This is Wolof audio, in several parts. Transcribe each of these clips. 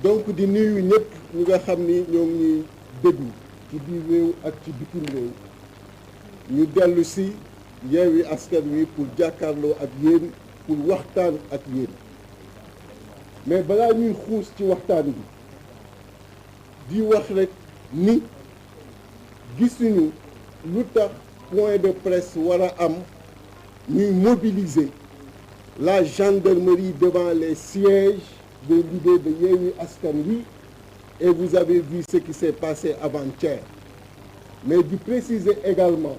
donc di nuyu ñëpp ñi nga xam ni ñoo ngi ñuy déglu ci biir réew ak ci bitim réew ñu dellu si Yewwi Askan Wi pour jàkkaarloo ak yéen pour waxtaan ak yéen mais balaa ñuy xuus ci waxtaan bi di wax rek ni gisuñu lu tax point de presse war a am ñuy mobiliser la gendarmerie devant les sièges des leaders de Yewwi Askan Wi et vous avez vu ce qui s'est passé avant-hier mais di préciser également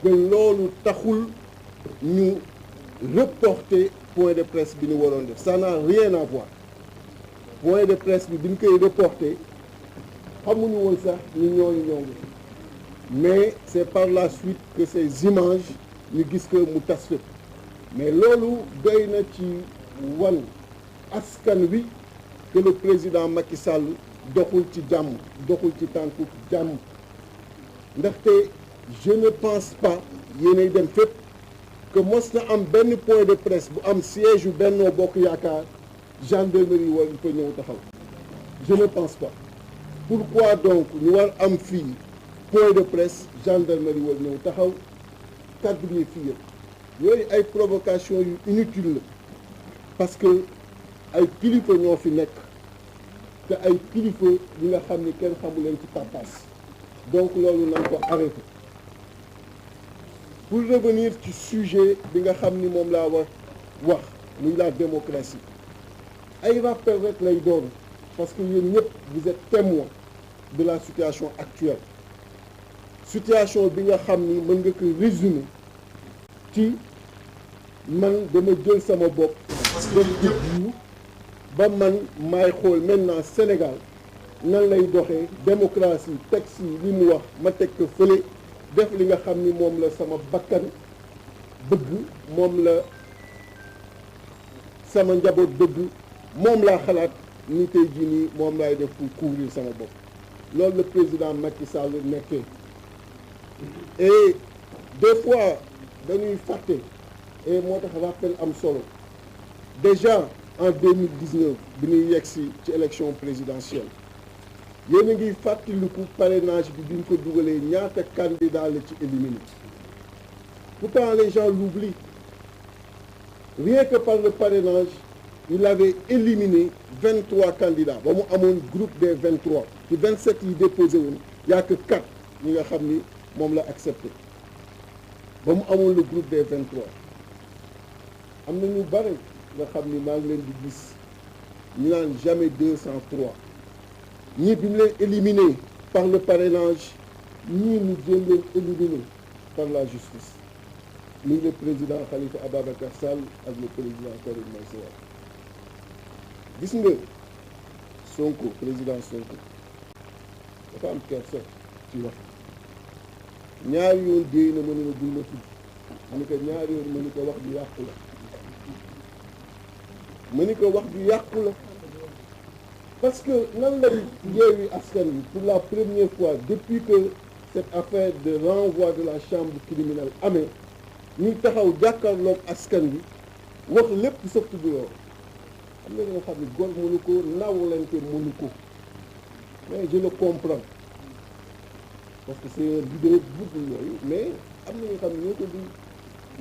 que loolu taxul ñu reporter point de presse bi ñu waroon def ça n'a rien à voir point de presse bi ñu koy reporter xamuñu woon sax ni ñooñu ñoo ngi mais c'est par la suite que ces images ñu gis que mu tas fépp mais loolu doy na ci wan askan wi que le président Macky Sall doxul ci jàmm doxul ci tànku jàmm ndaxte je ne pense pas yéenay dem fépp que mos na am benn point de presse bu am siège yu Benno Bokk Yaakaar gendarmerie war fa ñëw taxaw je ne pense pas pourquoi donc ñu war am fii point de presse gendarmerie war ñëw taxaw quadriller fii yëpp yooyu ay provocation yu inutile la parce que ay kilifa ñoo fi nekk te ay kilifa yi nga xam ni kenn xamu leen ci papas donc loolu nañ ko arrêté pour revenir ci sujet bi nga xam ni moom laa wax muy la démocratie ay rappel rek lay doon parce que yéen ñëpp vous êtes témoin de la situation actuelle situation bi nga xam ni mën nga ko résumer ci man dama jël sama bopp def déglu ba man maay xool maintenant Sénégal nan lay doxee démocratie texte yi li mu wax ma teg ko fële def li nga xam ni moom la sama bakkan bëgg moom la sama njaboot bëgg moom laa xalaat ni tey jii nii moom laay def pour couvrir sama bopp loolu le président Macky Sall nekkee et des fois dañuy fàtte et moo tax rappel am solo déjà en 2019 bi ñuy yegsi ci élection présidentielle yéen a ngi fàttaliku parrainage bi ñu ko dugalee ñaata candidat la ci éliminé pourtant les gens l'oublient rien que par le parrainage il avait éliminé 23 candidats ba mu amoon groupe des 23 ci 27 yi déposé woon y a que 4 ñi nga xam ni moom la accepté ba mu amoon le groupe des 23 am na ñu bare nga xam ni maa ngi leen di gis ñu naan jamais 203 ñii bi ñu leen éliminé par le parrainage ñii ñu jéem leen éliminé par la justice muy le président Khalifa Ababacar Sall ak le président Karim Meïssa Wade gis nga Sonko président Sonko dafa am kersa ci wax ñaari yoon déy na mënu ma bul ma tudd mu ni ko ñaari yoon mënu ko wax ju yàqu la mu ni ko wax ju yàqu la parce que nan la Yewwi Askan Wi pour la première fois depuis que cette affaire de renvoi de la chambre criminelle amee ñuy taxaw jàkkaarloog askan wi wax lépp sauf tudd loolu am na nga xam ne góor mënu ko nawlante mënu ko mais je le comprends parce que c'est un leader bu yooyu mais am na nga xam ne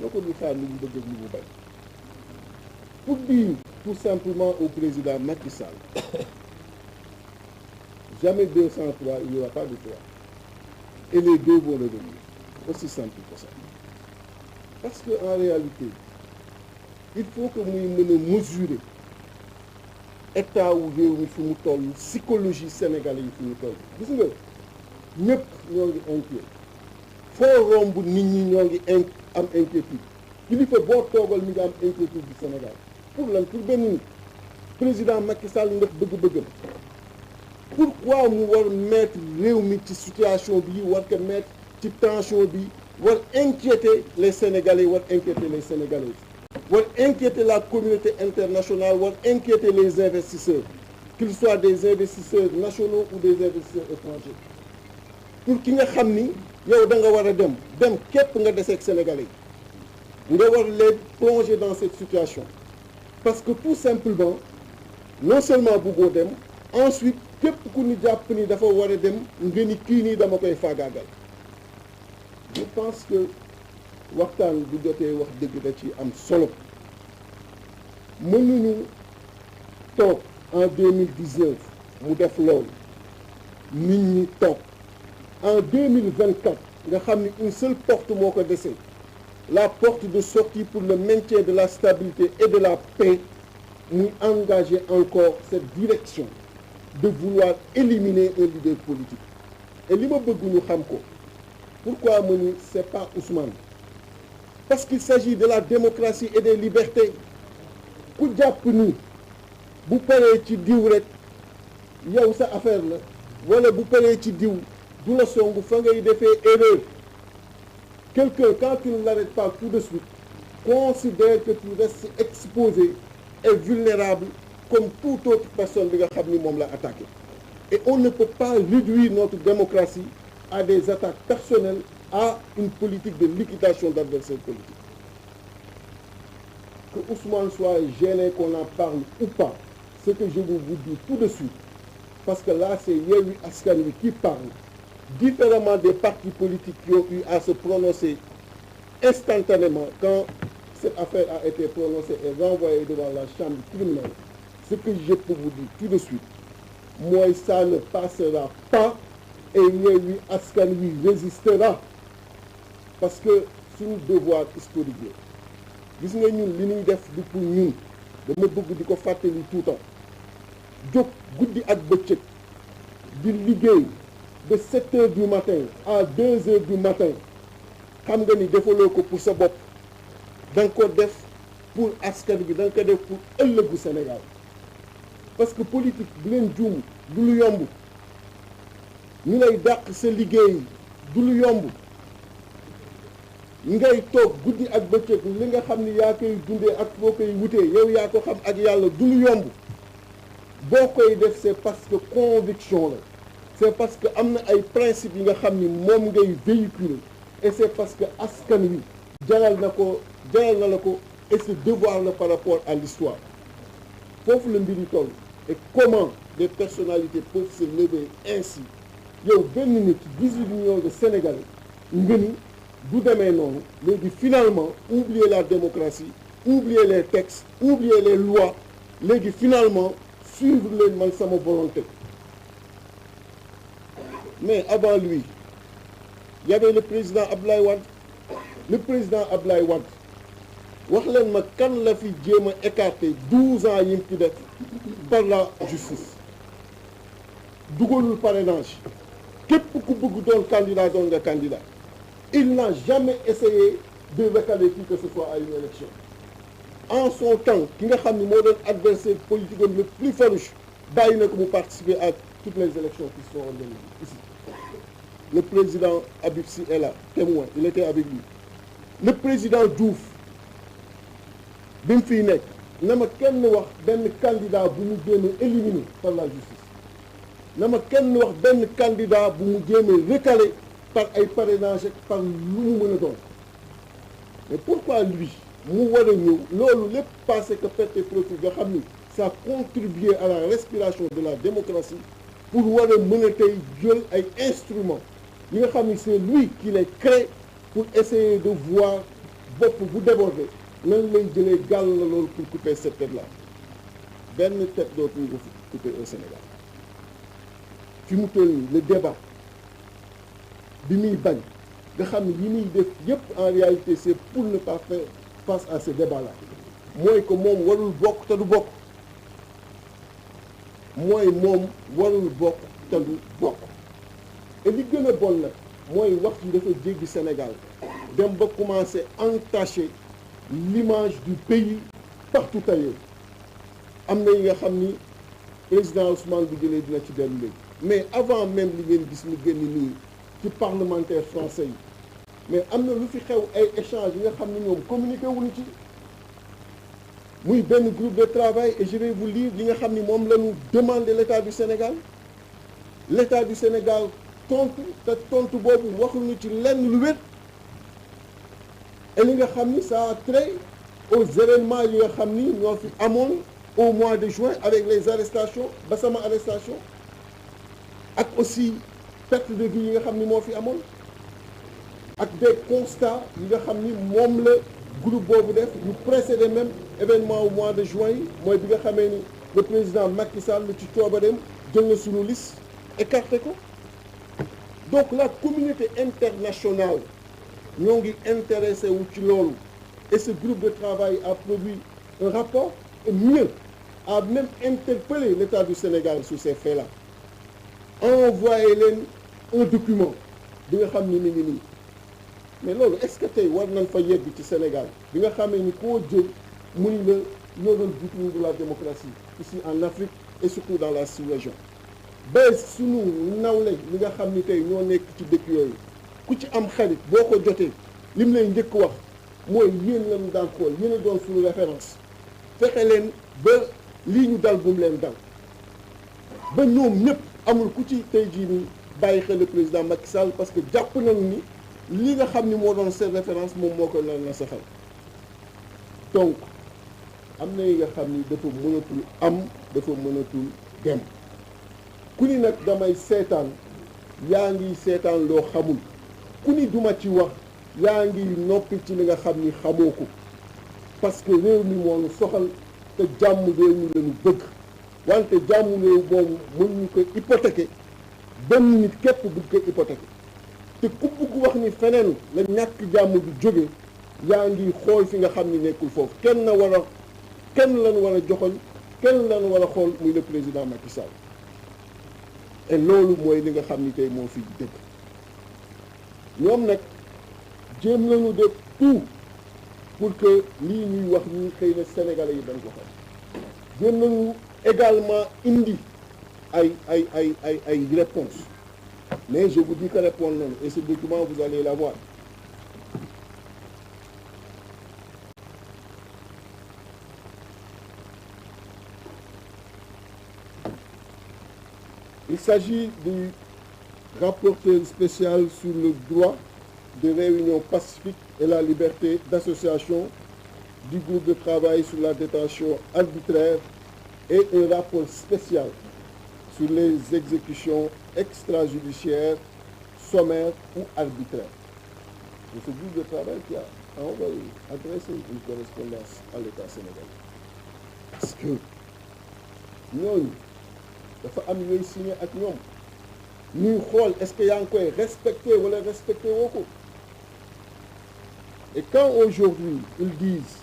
ñoo ko di xaar lu mu bëgg ak lu mu bañ pour dire tout simplement au président Macky Sall jamais 203 il n'y aura pas de 3 et les deux vont revenir aussi simple que ça parce que en réalité il faut que muy mën a mesurer état wu réew mi fi mu toll psychologie sénégalais yi fi mu toll gis nga ñëpp ñoo ngi inquiet foo romb nit ñi ñoo ngi am inquiétude kilifa boo toogal mi nga am inquiétude du Sénégal pour lan pour benn nit président Macky Sall ndax bëgg-bëggam pourquoi mu war mettre réew mi ci situation bi war ko mettre ci tension bi war inquiéter les Sénégalais war inquiéter les Sénégalais war inquiéter la communauté internationale war inquiéter les investisseurs qu'ils soient des investisseurs nationaux ou des investisseurs étrangers pour ki nga xam ni yow da nga war a dem képp nga deseeg Sénégalais yi nga war leen plonger dans cette situation parce que tout simplement non seulement bëggoo dem ensuite képp ku ñu jàpp ni dafa war a dem nga ni kii nii dama koy faagaagal. Je pense que waxtaan bu jotee wax dëgg da ci am solo mënuñu toog en 2019 mu def loolu nit ñi toog en 2024 nga xam ni une seule porte moo ko dese la porte de sortie pour le maintien de la stabilité et de la paix muy engager encore cette direction de vouloir éliminer un leader politique et li ma bëgg ñu xam ko pourquoi ma ni c'est pas Ousmane parce qu'il s'agit de la démocratie et des libertés ku jàpp ni bu paree ci diw rek yow sa affaire la wala bu paree ci diw du la songu fa ngay defee erreur quelqu'un quand tu ne l'arrêtes pas tout de suite considère que tu restes exposé et vulnérable comme toute autre personne bi nga xam ni moom la attaqué et on ne peut pas réduire notre démocratie à des attaques personnelles à une politique de liquidation d'adversaires politiques. Que Ousmane soit gêné qu'on en parle ou pas, ce que je vous dis tout de suite, parce que là c'est Yewwi Askan Wi qui parle, différemment des partis politiques qui ont eu à se prononcer instantanément quand cette affaire a été prononcée et renvoyée devant la chambre criminelle. Ce que je peux vous dire tout de suite, moi ça ne passera pas et Yewwi Askan Wi résistera parce que suñu devoir historique la gis nga ñun li ñuy def du pour ñun dama bëgg di ko fàttali tout le temps jóg guddi ak bëccëg di liggéey de 7 heures du matin à 2 heures du matin xam nga ni defaloo ko pour sa bopp da nga ko def pour askan bi da nga ko def pour ëllëgu Sénégal parce que politique bu leen juum du lu yomb ñu lay dàq sa liggéey du lu yomb ngay toog guddi ak bëccëg li nga xam ni yaa koy dundee ak boo koy wutee yow yaa ko xam ak yàlla du lu yomb boo koy def c'est parce que conviction la c'est parce que am na ay principes yi nga xam ni moom ngay véhiculer et c'est parce que askan wi jaral na la ko et ce devoir la par rapport à l'histoire foofu la mbir yi toll et comment des personnalités peuvent se lever ainsi yow benn nit 18 millions de Sénégalais nga ni du demee noonu léegi finalement oublier la démocratie oublier les textes oublier les lois léegi finalement suivre leen man sama volonté mais avant lui il y avait le président Abdoulaye Wade le président Abdoulaye Wade wax leen ma kan la fi jéem a écarté 12 ans yi mu ci def par la justice dugalul parrainage képp ku bëgg doon candidat doon nga candidat il n'a jamais essayé de recaler qui que ce soit à une élection en son temps ki nga xam ni moo doon adversaire politique le plus farouche bàyyi na ko mu participer à toutes les élections qui sont organisées ici le président Habib Sy est là témoin il était avec lui le président Diouf bi mu fiy nekk na ma kenn wax benn candidat bu mu génne éliminé par la justice na ma kenn wax benn candidat bu mu génne recalé par ay parrainage par lu mu mën a doon mais pourquoi lui mu war a ñëw loolu lépp passé que perte et profit nga xam ni ça contribué à la respiration de la démocratie pour war a mën a tey jël ay instruments yi nga xam ni c'est lui qui les crée pour essayer de voir bopp bu déborder nan lay jëlee gàll la loolu pour couper cette tête là benn tête dootuñu ko couper au Sénégal fi mu toll nii le débat bi muy bañ nga xam ne yi muy def yépp en réalité c'est pour ne pas faire face à ce débat là mooy que moom warul bokk te du bokk mooy moom warul bokk te du bokk et li gën a bon nag mooy wax ji dafa jéggi Sénégal dem ba commencer entacher l'image du pays partout ailleurs am na yi nga xam ni président Ousmane bu jëlee dina ci dellu léegi mais avant même li ngeen gis mu génn nii ci parlementaire français yi mais am na lu fi xew ay échanges yi nga xam ne ñoom communiqué wuñu ci muy benn groupe de travail et je vais vous lire li nga xam ni moom la ñu demandé l'état du Sénégal tontu te tontu boobu waxuñu ci lenn lu wét et li nga xam ni ça a trait aux événements yi nga xam ni ñoo fi amoon au mois de juin avec les arrestations ba sama arrestation ak aussi perte de vie yi nga xam ni moo fi amoon ak des constats yi nga xam ni moom la groupe boobu def ñu précédé même événement au mois de juin yi mooy bi nga xamee ni le président Macky Sall ci coobareem jël na suñu liste écarté ko donc la communauté internationale ñoo ngi intéressé wu ci loolu et ce groupe de travail a produit un rapport et mieux a même interpellé l'État du Sénégal sur ces faits-là envoyé leen un document bi nga xam ni mi ngi nii mais loolu est-ce que tey war nañ fa yegg ci Sénégal bi nga xamee ni koo jël mu ni la ñoo doon vitrine de la démocratie ici en Afrique et surtout dans la sous-région ba sunu nawle li nga xam ni tey ñoo nekk ci dëkk yooyu ku ci am xarit boo ko jotee lim lay njëkk wax mooy yéen lañu daan xool yéen a doon suñu référence fexe leen ba lii ñu dal bu mu leen dal ba ñoom ñëpp amul ku ci tey jii nii bàyyi xel le président Macky Sall parce que jàpp nañu ni li nga xam ni moo doon seen référence moom moo ko lan na saxal donc am na yi nga xam ni dafa mënatul am dafa mënatul dem ku ni nag damay seetaan yaa ngi seetaan loo xamul ku ni duma ci wax yaa ngi noppi ci li nga xam ni xamoo ko parce que réew mi moo ñu soxal te jàmm réew mi la ñu bëgg wante jàmm réew boobu mën ñu ko hypothéquer benn nit képp bëgg ko hypothéquer te ku bëgg wax ni feneen la ñàkk jàmm du jóge yaa ngi xool fi nga xam ni nekkul foofu kenn lañu war a joxoñ kenn lañu war a xool muy le président Macky Sall et loolu mooy li nga xam ni tey moo fi dëgg ñoom nag jéem nañu def tout pour que lii ñuy wax ñi xëy na sénégalais yi dañ ko xam jéem nañu également indi ay réponses mais je vous dis que répondre nañu et ce document vous allez l'avoir. Il s'agit du rapporteur spécial sur le droit de réunion pacifique et la liberté d'association du groupe de travail sur la détention arbitraire et un rapport spécial sur les exécutions extrajudiciaires, sommaires ou arbitraires. C'est ce groupe de travail qui a envoyé, adressé une correspondance à l'État sénégalais. Parce que ñooñu dafa am yooyu signé ak ñoom ñuy xool est-ce que yaa ngi koy respecté wala respecté woo ko et quand aujourd'hui ils disent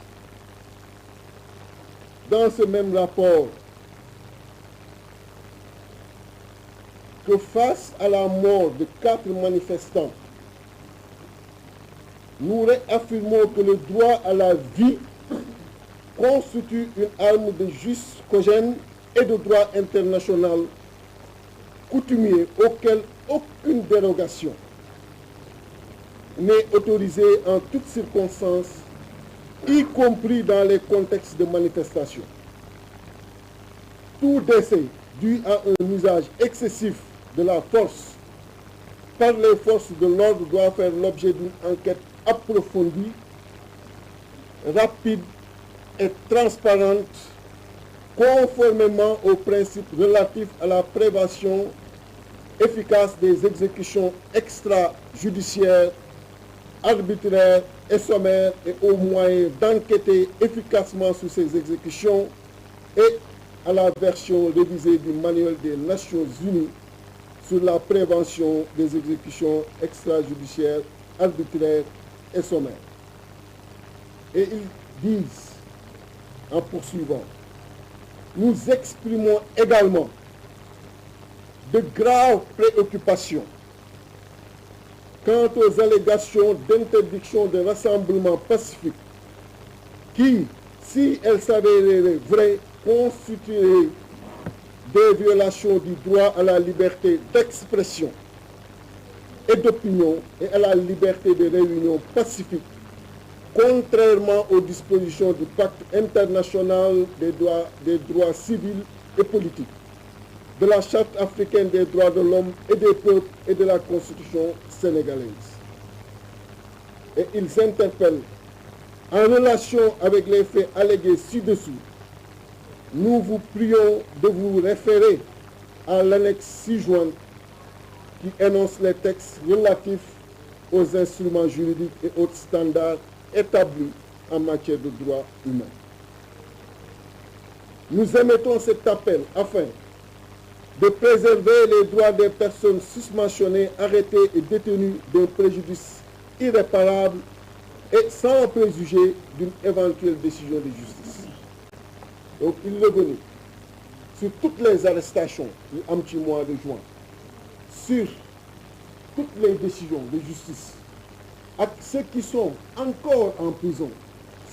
dans ce même rapport que face à la mort de 4 manifestants nous réaffirmons que le droit à la vie constitue une arme de jus cogent et de droit international coutumier auquel aucune dérogation n'est autorisée en toutes circonstances, y compris dans les contextes de manifestation. Tout décès dû à un usage excessif de la force par les forces de l'ordre doit faire l'objet d'une enquête approfondie, rapide et transparente, conformément aux principes relatifs à la prévention efficace des exécutions extrajudiciaires, arbitraires et sommaires et aux moyens d'enquêter efficacement sur ces exécutions et à la version révisée du manuel des Nations Unies sur la prévention des exécutions extrajudiciaires, arbitraires et sommaires. Et ils disent, en poursuivant, nous exprimons également de graves préoccupations quant aux allégations d'interdiction de rassemblement pacifique qui, si elles s'avéraient vraies, constitueraient des violations du droit à la liberté d'expression et d'opinion et à la liberté de réunion pacifique, contrairement aux dispositions du Pacte international des droits civils et politiques, de la Charte africaine des droits de l'homme et des peuples et de la Constitution sénégalaise. Et ils interpellent, en relation avec les faits allégués ci-dessous, nous vous prions de vous référer à l'annexe 6 jointe qui énonce les textes relatifs aux instruments juridiques et autres standards établis en matière de droits humains. Nous émettons cet appel afin de préserver les droits des personnes susmentionnées, arrêtées et détenues d'un préjudice irréparable et sans préjuger d'une éventuelle décision de justice. Donc il est revenu sur toutes les arrestations du petit mois de juin, sur toutes les décisions de justice, à ceux qui sont encore en prison,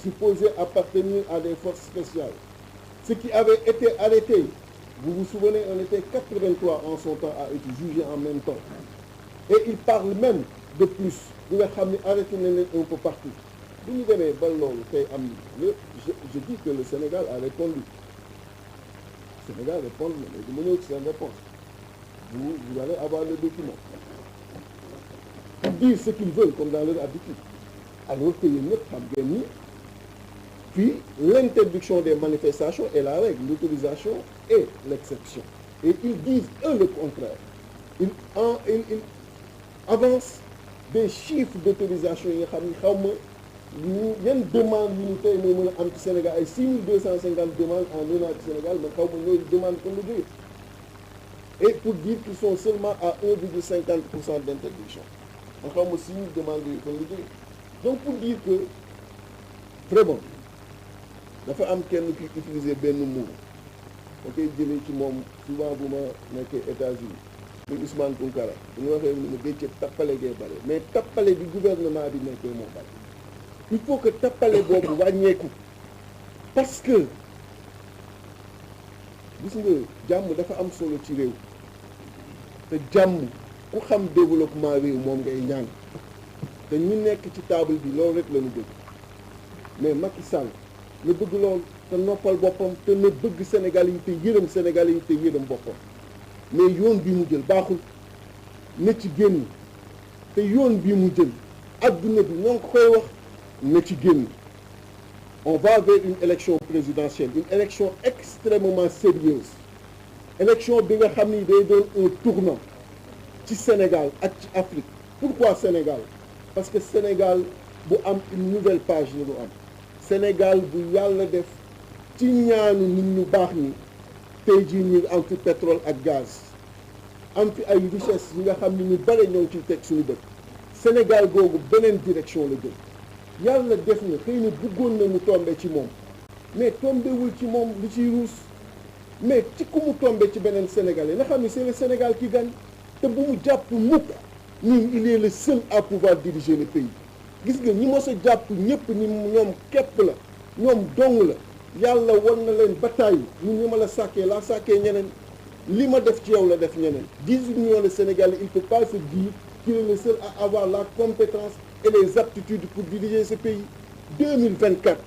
supposés appartenir à des forces spéciales, ceux qui avaient été arrêtés. Vous vous souvenez, on était 83 en son temps à être jugés en même temps. Et il parle même de plus. Vous avez arrêté un peu partout. Je dis que le Sénégal a répondu. Le Sénégal répond, mais vous c'est une réponse. Vous allez avoir le document. Ils disent ce qu'ils veulent, comme dans leur habitude. Alors que les autres ont gagné. Puis, l'interdiction des manifestations est la règle, l'autorisation est l'exception. Et ils disent, eux, le contraire. Ils avancent des chiffres d'autorisation. Il y a une demande limitée au Sénégal, et 6250 demandes en un an au Sénégal, mais il y a une demande comme le dire. Et pour dire qu'ils sont seulement à 1,50% d'interdiction. Encore aussi, une demande comme le dire. Donc, pour dire que, vraiment, dafa am kenn ki utiliser benn mot da koy jëlee ci moom souvent bu ma nekkee États-Unis muy Ousmane Tounkara bu ñu waxee ni ma géej tappale gee bare mais tappale bi gouvernement bi nekkee moo bare il faut que tappale boobu wàññeeku parce que gis nga jàmm dafa am solo ci réew te jàmm ku xam développement réew moom ngay ñaan te ñu nekk ci table bi loolu rek la ñu bëgg mais Macky Sall na bëgg loolu te noppal boppam te na bëgg Sénégal yi te yërëm Sénégal yi te yërëm boppam mais yoon bi mu jël baaxul na ci génn te yoon bi mu jël adduna bi ñoo ngi koy wax na ci génn. On va vers une élection présidentielle, une élection extrêmement sérieuse élection bi nga xam ni day doon un tournant ci Sénégal ak ci Afrique. Pourquoi Sénégal? Parce que Sénégal bu am une nouvelle page la ñu am. Sénégal bu yàlla def ci ñaanu nit ñu baax ñi tey jii ñu am fi pétrole ak gaz am fi ay richesse yi nga xam ni ñu bare ñoo ngi ciy teg suñu bët. Sénégal googu beneen direction la jël yàlla def na xëy na bëggoon na mu tombe ci moom mais tombewul ci moom li ciy ruus mais ci ku mu tombe ci beneen Sénégalais nga xam ni c'est le Sénégal qui gagne te bu mu jàpp mukk ni il est le seul à pouvoir diriger le pays. gis nga ñi mos a jàpp ñëpp ni ñoom képp la ñoom dong la yàlla wan na leen bataille ñi ma la sàkkee laa sàkkee ñeneen li ma def ci yow la def ñeneen 18 millions de Sénégalais il ne peut pas se dire qu'il est le seul à avoir la compétence et les aptitudes pour diriger ce pays. 2024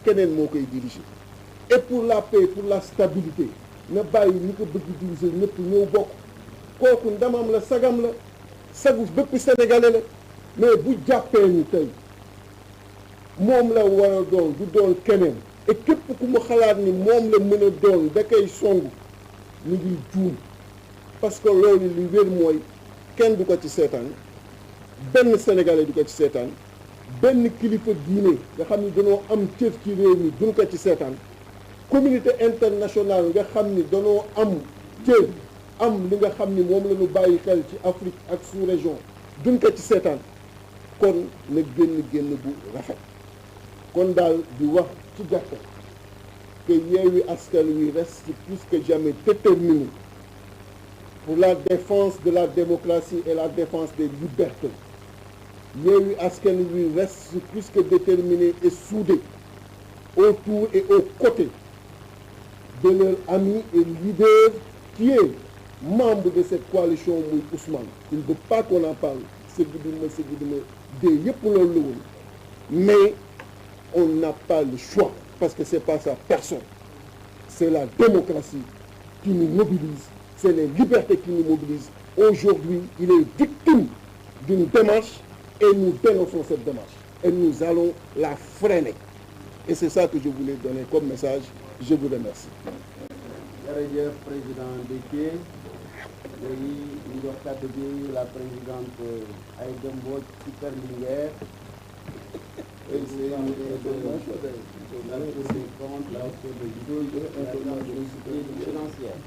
keneen moo koy diriger et pour la paix pour la stabilité na bàyyi ñi ko bëgg diriger ñëpp ñëw bokk kooku ndamam la sagam la sagu bépp Sénégalais la. mais bu jàppee ni tey moom la war a doon du doon keneen et képp ku mu xalaat ni moom la mën a doon da koy song ñu ngi juum parce que loolu li wér mooy kenn du ko ci seetaan benn Sénégalais du ko ci seetaan benn kilifa diine nga xam ni dañoo am cër ci réew mi duñ ko ci seetaan communauté internationale nga xam ni dañoo am cër am li nga xam ni moom la ñu bàyyi xel ci Afrique ak sous-région duñ ko ci seetaan. kon na génn bu rafet kon daal di wax ci gàttal que Yewwi Askan Wi reste plus que jamais déterminé pour la défense de la démocratie et la défense des libertés. Yewwi Askan Wi reste plus que déterminé et soudé autour et aux côtés de leur ami et leader qui est membre de cette coalition muy Ousmane. Il ne veut pas qu'on en parle. Mais on n'a pas le choix parce que c'est pas sa personne, c'est la démocratie qui nous mobilise, c'est les libertés qui nous mobilisent. Aujourd'hui, il est victime d'une démarche et nous dénonçons cette démarche et nous allons la freiner. Et c'est ça que je voulais donner comme message. Je vous remercie. jërëjëf président Déthié léegi ñu jox kàddu gi la présidente Aïda Mbodj Super Linguère et c'est la Cour des comptes, la Cour des comptes, la Cour financière.